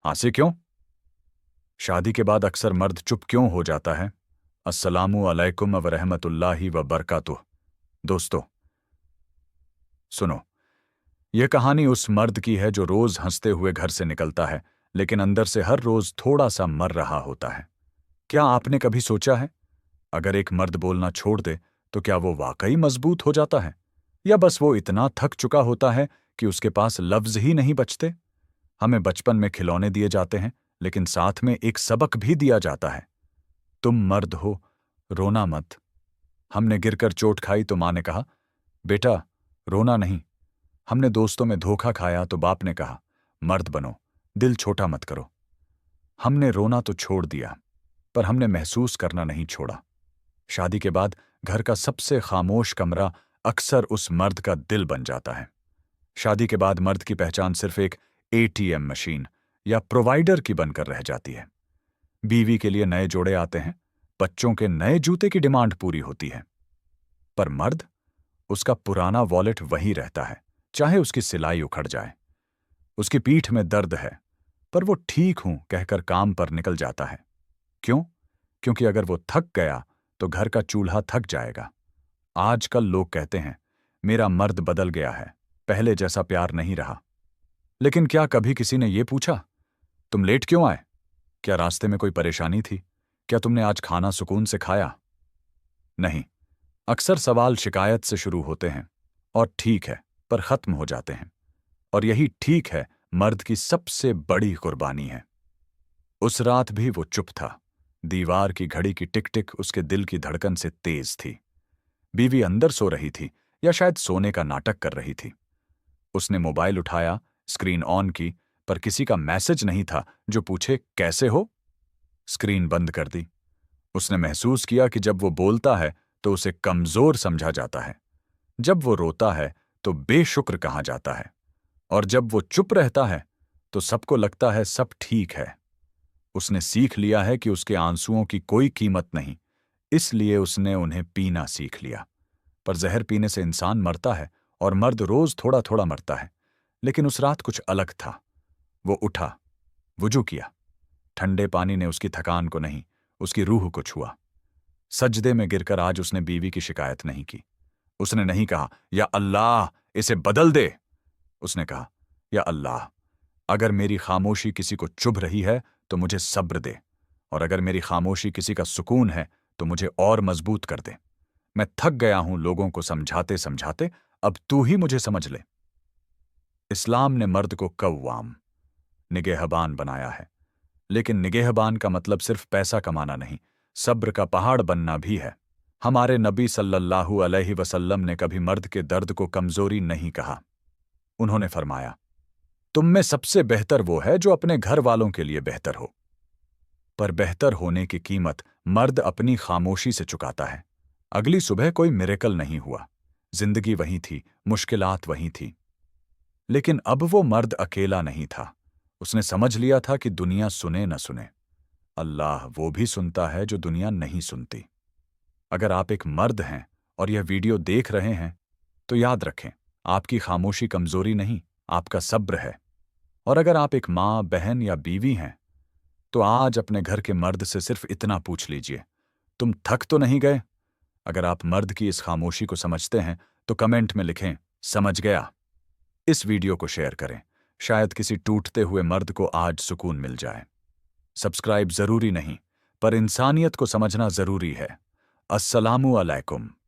आसे क्यों? शादी के बाद अक्सर मर्द चुप क्यों हो जाता है? अस्सलामु अलैकुम व रहमतुल्लाहि व बरकातुह। दोस्तों, सुनो। यह कहानी उस मर्द की है जो रोज हंसते हुए घर से निकलता है, लेकिन अंदर से हर रोज थोड़ा सा मर रहा होता है। क्या आपने कभी सोचा है, अगर एक मर्द बोलना छोड़ दे तो क्या वो वाकई मजबूत हो जाता है, या बस वो इतना थक चुका होता है कि उसके पास लफ्ज ही नहीं बचते? हमें बचपन में खिलौने दिए जाते हैं, लेकिन साथ में एक सबक भी दिया जाता है। तुम मर्द हो, रोना मत। हमने गिरकर चोट खाई तो माँ ने कहा, बेटा रोना नहीं। हमने दोस्तों में धोखा खाया तो बाप ने कहा, मर्द बनो, दिल छोटा मत करो। हमने रोना तो छोड़ दिया, पर हमने महसूस करना नहीं छोड़ा। शादी के बाद घर का सबसे खामोश कमरा अक्सर उस मर्द का दिल बन जाता है। शादी के बाद मर्द की पहचान सिर्फ एक एटीएम मशीन या प्रोवाइडर की बनकर रह जाती है। बीवी के लिए नए जोड़े आते हैं, बच्चों के नए जूते की डिमांड पूरी होती है। पर मर्द, उसका पुराना वॉलेट वहीं रहता है, चाहे उसकी सिलाई उखड़ जाए। उसकी पीठ में दर्द है, पर वो ठीक हूं कहकर काम पर निकल जाता है। क्यों? क्योंकि अगर वो थक गया तो घर का चूल्हा थक जाएगा। आजकल लोग कहते हैं, मेरा मर्द बदल गया है, पहले जैसा प्यार नहीं रहा। लेकिन क्या कभी किसी ने यह पूछा, तुम लेट क्यों आए? क्या रास्ते में कोई परेशानी थी? क्या तुमने आज खाना सुकून से खाया? नहीं। अक्सर सवाल शिकायत से शुरू होते हैं और ठीक है, पर खत्म हो जाते हैं। और यही ठीक है, मर्द की सबसे बड़ी कुर्बानी है। उस रात भी वो चुप था। दीवार की घड़ी की टिक टिक उसके दिल की धड़कन से तेज थी। बीवी अंदर सो रही थी, या शायद सोने का नाटक कर रही थी। उसने मोबाइल उठाया, स्क्रीन ऑन की, पर किसी का मैसेज नहीं था जो पूछे कैसे हो। स्क्रीन बंद कर दी। उसने महसूस किया कि जब वो बोलता है तो उसे कमजोर समझा जाता है, जब वो रोता है तो बेशुक्र कहा जाता है, और जब वो चुप रहता है तो सबको लगता है सब ठीक है। उसने सीख लिया है कि उसके आंसुओं की कोई कीमत नहीं, इसलिए उसने उन्हें पीना सीख लिया। पर जहर पीने से इंसान मरता है, और मर्द रोज थोड़ा थोड़ा मरता है। लेकिन उस रात कुछ अलग था। वो उठा, वुजू किया। ठंडे पानी ने उसकी थकान को नहीं, उसकी रूह को छुआ। सजदे में गिरकर आज उसने बीवी की शिकायत नहीं की। उसने नहीं कहा, या अल्लाह इसे बदल दे। उसने कहा, या अल्लाह, अगर मेरी खामोशी किसी को चुभ रही है तो मुझे सब्र दे, और अगर मेरी खामोशी किसी का सुकून है तो मुझे और मजबूत कर दे। मैं थक गया हूं लोगों को समझाते समझाते, अब तू ही मुझे समझ ले। इस्लाम ने मर्द को कव्वाम, निगहबान बनाया है। लेकिन निगहबान का मतलब सिर्फ पैसा कमाना नहीं, सब्र का पहाड़ बनना भी है। हमारे नबी सल्लल्लाहु अलैहि वसल्लम ने कभी मर्द के दर्द को कमजोरी नहीं कहा। उन्होंने फरमाया, तुम में सबसे बेहतर वो है जो अपने घर वालों के लिए बेहतर हो। पर बेहतर होने की कीमत मर्द अपनी खामोशी से चुकाता है। अगली सुबह कोई मिरेकल नहीं हुआ। जिंदगी वही थी, मुश्किलात वही थी। लेकिन अब वो मर्द अकेला नहीं था। उसने समझ लिया था कि दुनिया सुने न सुने, अल्लाह वो भी सुनता है जो दुनिया नहीं सुनती। अगर आप एक मर्द हैं और यह वीडियो देख रहे हैं, तो याद रखें, आपकी खामोशी कमजोरी नहीं, आपका सब्र है। और अगर आप एक माँ, बहन या बीवी हैं, तो आज अपने घर के मर्द से सिर्फ इतना पूछ लीजिए, तुम थक तो नहीं गए? अगर आप मर्द की इस खामोशी को समझते हैं तो कमेंट में लिखें, समझ गया। इस वीडियो को शेयर करें, शायद किसी टूटते हुए मर्द को आज सुकून मिल जाए। सब्सक्राइब जरूरी नहीं, पर इंसानियत को समझना जरूरी है। अस्सलामु अलैकुम।